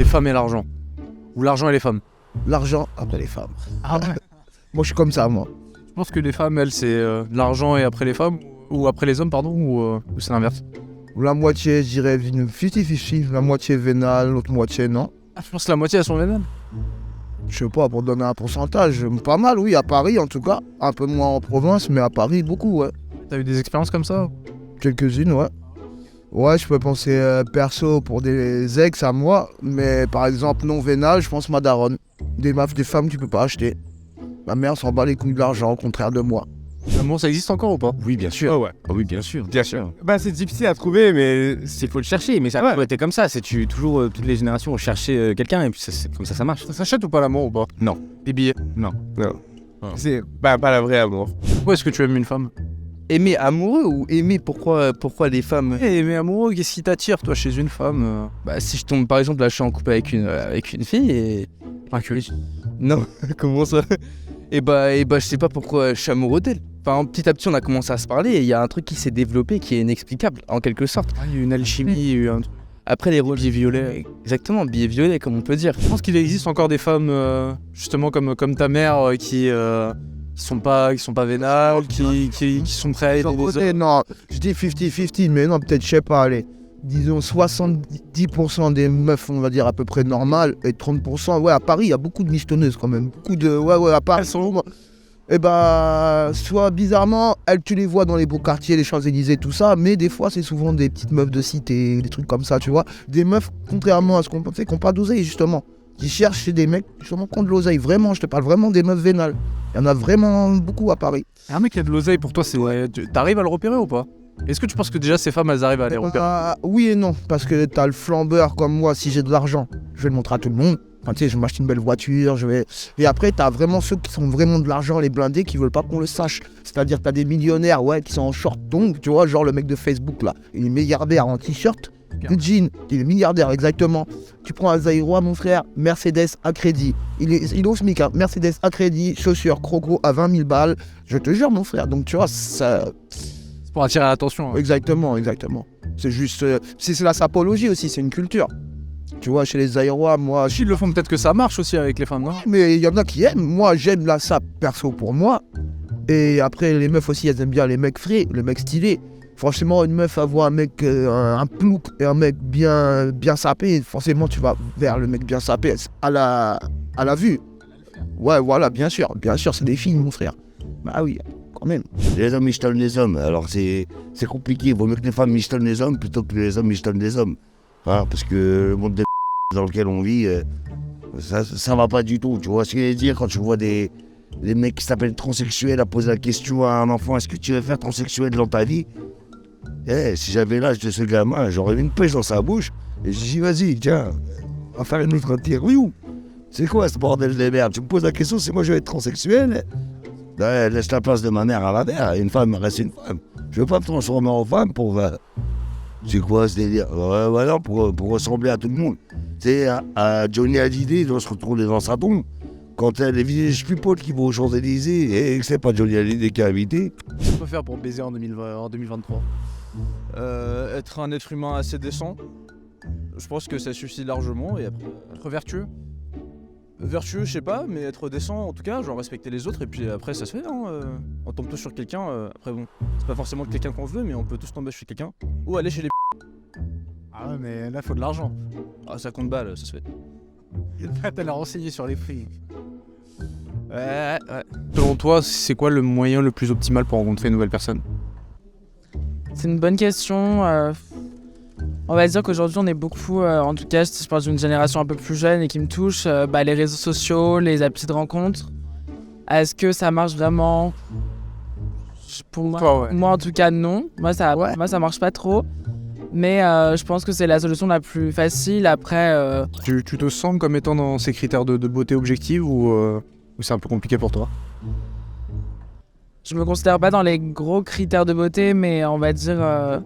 Les femmes et l'argent. Ou l'argent et les femmes. L'argent après les femmes. Ah ouais. Moi, je suis comme ça, moi. Je pense que les femmes, elles, c'est l'argent et après les femmes, ou après les hommes, pardon, ou c'est l'inverse. La moitié, je dirais, 50-50. La moitié vénale, l'autre moitié, non. Ah, je pense que la moitié, elles sont vénales. Je sais pas, pour donner un pourcentage, pas mal, oui, à Paris en tout cas. Un peu moins en province, mais à Paris, beaucoup, ouais. T'as eu des expériences comme ça? Quelques-unes, ouais. Ouais, je peux penser perso pour des ex à moi, mais par exemple, non vénal, je pense ma daronne. Des femmes que tu peux pas acheter. Ma mère s'en bat les couilles de l'argent, au contraire de moi. L'amour, ça existe encore ou pas? Oui, bien sûr. Oh ouais. Oh oui, bien sûr. Bien sûr. Bah, c'est difficile à trouver, mais il faut le chercher. Mais ça a toujours été comme ça. Toujours, toutes les générations ont cherché quelqu'un, et puis c'est comme ça marche. Ça s'achète ou pas l'amour ou pas? Non. Les billets. Non. Ah. C'est pas la vraie amour. Pourquoi est-ce que tu aimes une femme? Aimer amoureux ou aimer pourquoi les femmes? Mais amoureux, qu'est-ce qui t'attire, toi, chez une femme? Bah, si je tombe, par exemple, là, je suis en couple avec une fille et... Non, comment ça? Et bah, je sais pas pourquoi je suis amoureux d'elle. Enfin, petit à petit, on a commencé à se parler et il y a un truc qui s'est développé qui est inexplicable, en quelque sorte. Ah, il y a eu une alchimie, il y a eu un truc. Après, les rôles... Billet violet. Exactement, billet violet, comme on peut dire. Je pense qu'il existe encore des femmes, justement, comme ta mère, qui sont pas vénales, qui sont prêtes à aider les autres. Non, je dis 50-50, mais non, peut-être, je sais pas, allez. Disons 70% des meufs, on va dire à peu près normales, et 30%, ouais, à Paris, il y a beaucoup de mistonneuses quand même. Beaucoup de, ouais, à Paris. Elles sont où? Et bah, soit bizarrement, tu les vois dans les beaux quartiers, les Champs-Élysées, tout ça, mais des fois, c'est souvent des petites meufs de cité, des trucs comme ça, tu vois. Des meufs, contrairement à ce qu'on pensait, qui n'ont pas d'oseille, justement. Qui cherchent chez des mecs, justement, qui ont de l'oseille. Vraiment, je te parle vraiment des meufs vénales. Il y en a vraiment beaucoup à Paris. Un mec qui a de l'oseille, pour toi, t'arrives à le repérer ou pas? Est-ce que tu penses que déjà ces femmes, elles arrivent à les repérer? Oui et non, parce que t'as le flambeur comme moi, si j'ai de l'argent, je vais le montrer à tout le monde. Enfin, tu sais, je m'achète une belle voiture, Et après, t'as vraiment ceux qui sont vraiment de l'argent, les blindés, qui veulent pas qu'on le sache. C'est-à-dire que t'as des millionnaires, ouais, qui sont en short donc, tu vois, genre le mec de Facebook, là. Il est milliardaire en t-shirt, de jean, il est milliardaire, exactement. Tu prends un Zaïrois, mon frère, Mercedes à crédit. Il est au SMIC, hein, Mercedes à crédit, chaussures, croco à 20 000 balles. Je te jure, mon frère. Donc, tu vois, ça... C'est pour attirer l'attention. Hein. Exactement. C'est juste... c'est la sapologie aussi, c'est une culture. Tu vois, chez les Zaïrois, moi... S'ils le font, peut-être que ça marche aussi avec les femmes, non? Mais il y en a qui aiment. Moi, j'aime la sape perso pour moi. Et après, les meufs aussi, elles aiment bien les mecs frais, les mecs stylés. Franchement, une meuf avoir un mec, un plouc et un mec bien sapé, forcément, tu vas vers le mec bien sapé à la vue. Ouais, voilà, bien sûr, c'est des filles, mon frère. Bah oui, quand même. Les hommes michetonnent les hommes, alors c'est compliqué. Il vaut mieux que les femmes michetonnent les hommes plutôt que les hommes michetonnent les hommes. Hein, parce que le monde des dans lequel on vit, ça va pas du tout. Tu vois ce que je veux dire quand tu vois des mecs qui s'appellent transsexuels à poser la question à un enfant, est-ce que tu veux faire transsexuel dans ta vie? Si j'avais l'âge de ce gamin, j'aurais mis une pêche dans sa bouche et j'ai dit vas-y, tiens, on va faire une autre interview. C'est quoi ce bordel de merde? Tu me poses la question, c'est moi je vais être transsexuel? Laisse la place de ma mère à ma mère, une femme reste une femme. Je veux pas me transformer en femme pour... c'est quoi ce délire? Voilà, pour ressembler à tout le monde. Tu sais, à Johnny Hallyday, il doit se retrouver dans sa tombe. Quand t'as les villages people qui vont aux Champs-Élysées et que c'est pas Johnny Hallyday qui a invité. Qu'est-ce qu'on peut faire pour baiser en 2023? Être un être humain assez décent. Je pense que ça suffit largement. Et après, être vertueux. Vertueux, je sais pas, mais être décent en tout cas, genre respecter les autres. Et puis après, ça se fait, hein. On tombe tous sur quelqu'un. Après, bon, c'est pas forcément quelqu'un qu'on veut, mais on peut tous tomber chez quelqu'un. Ou aller chez les. Ah ouais, mais là, faut de l'argent. Ah, ça compte balle, ça se fait. T'as la renseigné sur les prix. Ouais. Selon toi, c'est quoi le moyen le plus optimal pour rencontrer une nouvelle personne? C'est une bonne question. On va dire qu'aujourd'hui, on est beaucoup, en tout cas, je pense d'une génération un peu plus jeune et qui me touche, les réseaux sociaux, les applis de rencontres. Est-ce que ça marche vraiment? Pour moi, Toi, ouais. moi, en tout cas, non. Moi, ça marche pas trop. Mais je pense que c'est la solution la plus facile. Après, Tu te sens comme étant dans ces critères de beauté objective ou c'est un peu compliqué pour toi? je me considère pas dans les gros critères de beauté, mais on va dire...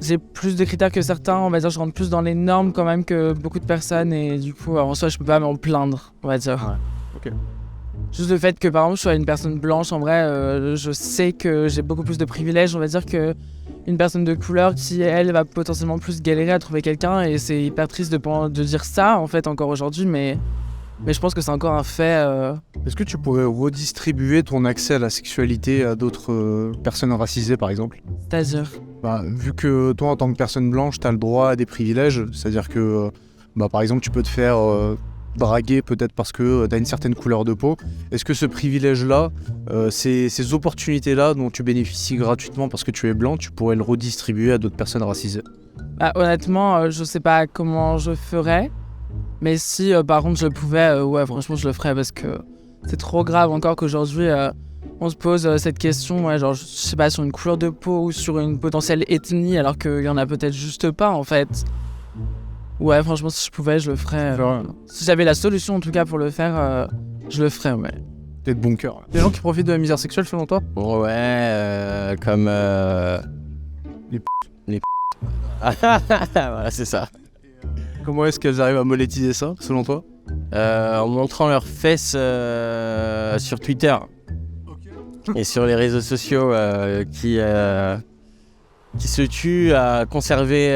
j'ai plus de critères que certains, on va dire, je rentre plus dans les normes quand même que beaucoup de personnes et du coup, en soi, je peux pas m'en plaindre, on va dire. Ouais. Ok. Juste le fait que par exemple je sois une personne blanche, en vrai, je sais que j'ai beaucoup plus de privilèges, on va dire, que une personne de couleur qui, elle, va potentiellement plus galérer à trouver quelqu'un. Et c'est hyper triste de dire ça, en fait, encore aujourd'hui, mais je pense que c'est encore un fait. Est-ce que tu pourrais redistribuer ton accès à la sexualité à d'autres personnes racisées, par exemple? C'est-à-dire Vu que toi, en tant que personne blanche, tu as le droit à des privilèges, c'est-à-dire que, par exemple, tu peux te faire draguer peut-être parce que tu as une certaine couleur de peau. Est-ce que ce privilège-là, ces opportunités-là dont tu bénéficies gratuitement parce que tu es blanc, tu pourrais le redistribuer à d'autres personnes racisées? Honnêtement, je sais pas comment je ferais. Mais si par contre je le pouvais, ouais, franchement je le ferais parce que c'est trop grave encore qu'aujourd'hui on se pose cette question, ouais, genre je sais pas, sur une couleur de peau ou sur une potentielle ethnie alors qu'il y en a peut-être juste pas en fait. Ouais, franchement si je pouvais je le ferais. Si j'avais la solution en tout cas pour le faire, je le ferais, ouais. T'es de bon cœur. Des gens qui profitent de la misère sexuelle selon toi? Ouais, comme... Les voilà, c'est ça. Comment est-ce qu'elles arrivent à monétiser ça, selon toi? En montrant leurs fesses sur Twitter et sur les réseaux sociaux qui se tuent à conserver...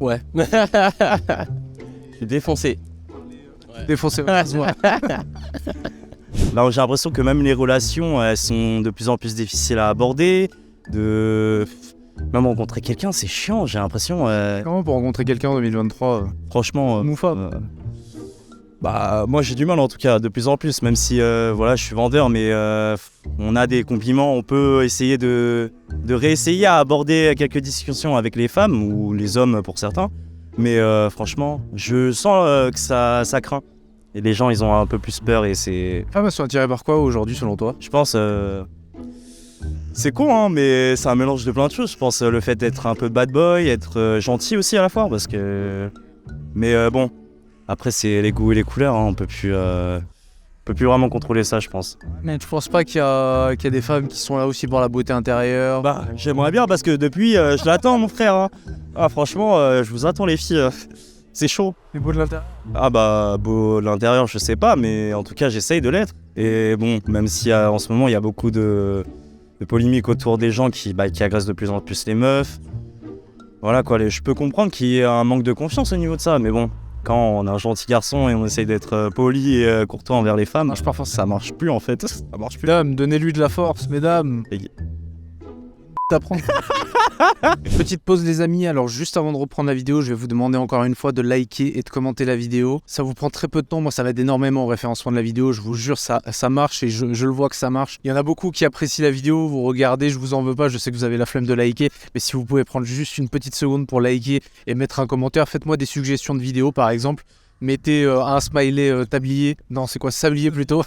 Ouais. Je suis défoncé. Défoncer. Là, j'ai l'impression que même les relations, elles sont de plus en plus difficiles à aborder. Même rencontrer quelqu'un, c'est chiant, j'ai l'impression. Comment pour rencontrer quelqu'un en 2023 Franchement, moi j'ai du mal en tout cas, de plus en plus, même si voilà, je suis vendeur, mais on a des compliments, on peut essayer de réessayer à aborder quelques discussions avec les femmes ou les hommes pour certains. Mais franchement, je sens que ça craint. Et les gens, ils ont un peu plus peur et c'est... Ah, sont attirés par quoi aujourd'hui selon toi? Je pense... C'est con, hein, mais c'est un mélange de plein de choses. Je pense le fait d'être un peu bad boy, être gentil aussi à la fois, parce que... Mais bon, après c'est les goûts et les couleurs, hein, on peut plus vraiment contrôler ça, je pense. Mais tu penses pas qu'il y a des femmes qui sont là aussi pour la beauté intérieure? Bah, j'aimerais bien, parce que depuis, je l'attends, mon frère. Hein. Ah, franchement, je vous attends, les filles. C'est chaud. Les beaux de l'intérieur? Ah bah, beau de l'intérieur, je sais pas, mais en tout cas, j'essaye de l'être. Et bon, même si en ce moment, il y a beaucoup de polémiques autour des gens qui agressent de plus en plus les meufs. Voilà quoi, je peux comprendre qu'il y ait un manque de confiance au niveau de ça, mais bon, quand on est un gentil garçon et on essaye d'être poli et courtois envers les femmes, ça marche plus en fait. Ça marche plus. Mesdames, donnez-lui de la force, mesdames. T'apprends. Petite pause les amis, alors juste avant de reprendre la vidéo, je vais vous demander encore une fois de liker et de commenter la vidéo. Ça vous prend très peu de temps, moi ça m'aide énormément au référencement de la vidéo, je vous jure ça marche et je le vois que ça marche. Il y en a beaucoup qui apprécient la vidéo, vous regardez, je vous en veux pas, je sais que vous avez la flemme de liker, mais si vous pouvez prendre juste une petite seconde pour liker et mettre un commentaire, faites-moi des suggestions de vidéos par exemple. Mettez un smiley tablier, non c'est quoi, sablier plutôt,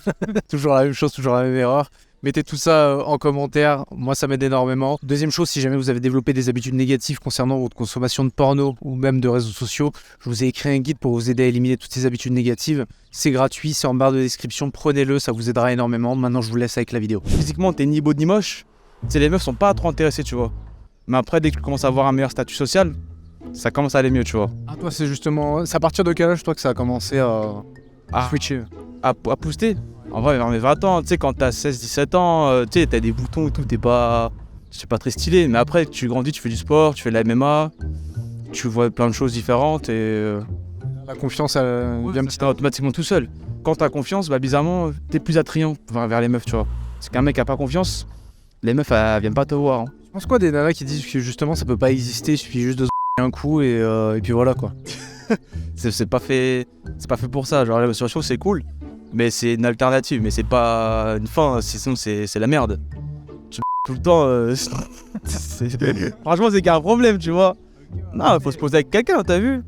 toujours la même chose, toujours la même erreur. Mettez tout ça en commentaire, moi ça m'aide énormément. Deuxième chose, si jamais vous avez développé des habitudes négatives concernant votre consommation de porno ou même de réseaux sociaux, je vous ai écrit un guide pour vous aider à éliminer toutes ces habitudes négatives. C'est gratuit, c'est en barre de description, prenez-le, ça vous aidera énormément. Maintenant je vous laisse avec la vidéo. Physiquement, t'es ni beau ni moche. Les meufs sont pas trop intéressées, tu vois. Mais après, dès que tu commences à avoir un meilleur statut social, ça commence à aller mieux, tu vois. Ah toi c'est justement, c'est à partir de quel âge toi que ça a commencé à switcher? À pousser. En vrai, vers mes 20 ans, tu sais, quand t'as 16-17 ans, tu sais, t'as des boutons et tout, t'es pas très stylé. Mais après, tu grandis, tu fais du sport, tu fais de la MMA, tu vois plein de choses différentes et... La confiance, elle vient automatiquement tout seul. Quand t'as confiance, bizarrement, t'es plus attrayant vers les meufs, tu vois. Parce qu'un mec a pas confiance, les meufs, elles viennent pas te voir. Hein. Je pense quoi des nanas qui disent que justement ça peut pas exister, il suffit juste de un coup et puis voilà quoi. c'est pas fait pour ça. Genre la masturbation c'est cool, mais c'est une alternative, mais c'est pas une fin, sinon c'est la merde. Tu tout le temps, franchement c'est qu'il y a un problème, tu vois. Non, faut se poser avec quelqu'un, t'as vu?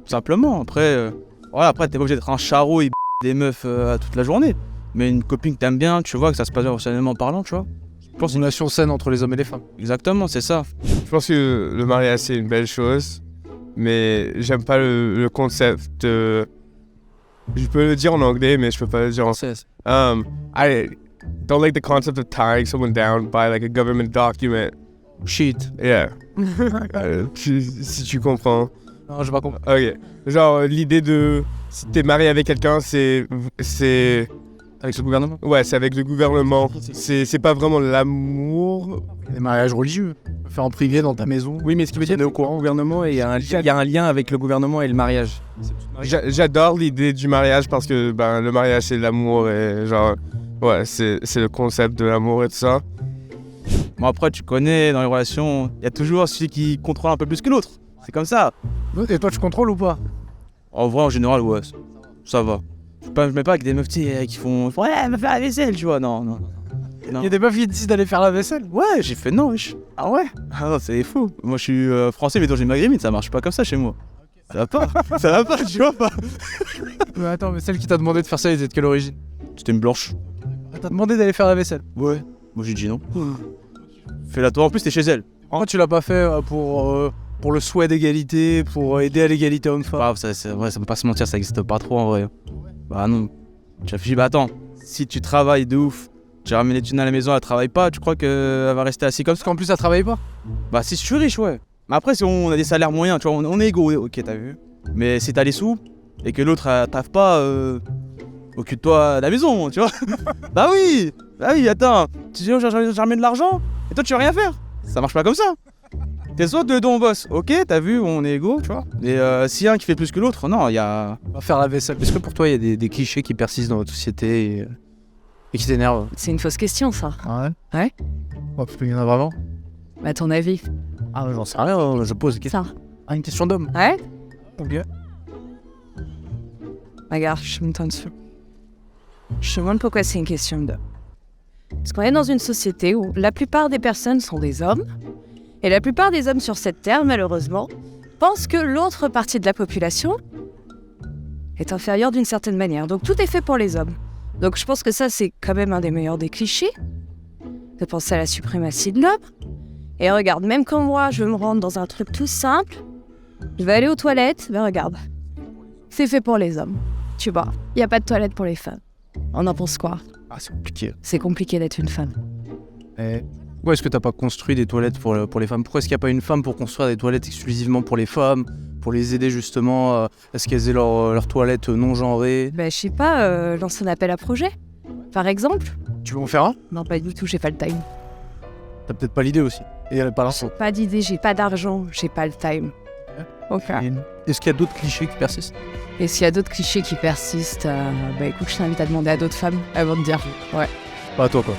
Tout simplement. Après, voilà, après t'es pas obligé d'être un charreau et des meufs toute la journée. Mais une copine que t'aimes bien, tu vois que ça se passe bien émotionnellement parlant, tu vois. Je pense une relation saine entre les hommes et les femmes. Exactement, c'est ça. Je pense que le mariage c'est une belle chose, mais j'aime pas le concept de... Je peux le dire en anglais, mais je peux pas le dire en français. I don't like the concept of tying someone down by like a government document. Shit. Yeah. Si tu comprends. Non, j'ai pas compris. Ok. Genre, l'idée de. Si t'es marié avec quelqu'un, c'est. Avec ce gouvernement. Ouais, c'est avec le gouvernement. C'est pas vraiment l'amour. Les mariages religieux. Faire en privé dans ta maison. Oui, mais ce qui veut dire, on est au courant au gouvernement et il y a un lien avec le gouvernement et le mariage. J'adore l'idée du mariage parce que ben, le mariage, c'est l'amour et genre. Ouais, c'est le concept de l'amour et tout ça. Bon, après, tu connais, dans les relations, il y a toujours celui qui contrôle un peu plus que l'autre. C'est comme ça. Et toi, tu contrôles ou pas? En vrai, en général, ouais, ça va. Je me mets pas avec des meufs qui font ouais, elle va faire la vaisselle, tu vois. Non. Il y a des meufs qui te disent d'aller faire la vaisselle. Ouais, j'ai fait non, wesh. Ah ouais? Ah non, c'est fou. Moi, je suis français, mais dans j'ai maghrébine, ça marche pas comme ça chez moi. Ça va pas, tu vois pas. Mais attends, mais celle qui t'a demandé de faire ça, elle était de quelle origine? C'était une blanche. Elle t'a demandé d'aller faire la vaisselle. Ouais. Moi, j'ai dit non. Fais-la toi, en plus, t'es chez elle. Pourquoi tu l'as pas fait pour le souhait d'égalité, pour aider à l'égalité homme-femme? Bah, ça va pas se mentir, ça existe pas trop en vrai. Bah non. Tu réfléchis, bah attends, si tu travailles de ouf, tu ramènes les thunes à la maison, elle travaille pas, tu crois qu'elle va rester assise comme ça? Parce qu'en plus, elle travaille pas. Bah si je suis riche, ouais. Mais après, si on a des salaires moyens, tu vois, on est égaux, ok, t'as vu. Mais si t'as les sous, et que l'autre taffe pas, occupe-toi de la maison, tu vois. Bah oui, attends, tu dis, j'ai remis de l'argent, et toi tu vas rien faire. Ça marche pas comme ça. T'es soit deux on bosse, ok, t'as vu, on est égaux, tu vois. Mais si un qui fait plus que l'autre, non, il y a... On va faire la vaisselle. Est-ce que pour toi, il y a des clichés qui persistent dans notre société et qui t'énervent? C'est une fausse question, ça. Ah ouais? Ouais. Ouais, parce qu'il y en a vraiment. À ton avis? Ah, j'en sais rien, je pose des questions. Ça. Ah, une question d'homme. Ouais? Ok. Regarde, je me tente dessus. Je me demande pourquoi c'est une question d'homme. Parce qu'on est dans une société où la plupart des personnes sont des hommes, et la plupart des hommes sur cette terre, malheureusement, pensent que l'autre partie de la population est inférieure d'une certaine manière. Donc tout est fait pour les hommes. Donc je pense que ça, c'est quand même un des meilleurs des clichés, de penser à la suprématie de l'homme. Et regarde, même quand moi, je veux me rendre dans un truc tout simple, je vais aller aux toilettes, ben regarde, c'est fait pour les hommes. Tu vois, il n'y a pas de toilette pour les femmes. On en pense quoi? Ah, c'est compliqué. C'est compliqué d'être une femme. Pourquoi est-ce que t'as pas construit des toilettes pour les femmes? Pourquoi est-ce qu'il n'y a pas une femme pour construire des toilettes exclusivement pour les femmes, pour les aider justement à ce qu'elles aient leur toilette non genrée? Ben je sais pas, lancer un appel à projet, par exemple. Tu veux en faire un? Non, pas du tout, j'ai pas le time. T'as peut-être pas l'idée aussi. Et elle a pas l'info. Pas d'idée, j'ai pas d'argent, j'ai pas le time. Ok. Est-ce qu'il y a d'autres clichés qui persistent? Et s'il y a d'autres clichés qui persistent, bah écoute, je t'invite à demander à d'autres femmes avant de dire. Ouais. Pas à toi quoi.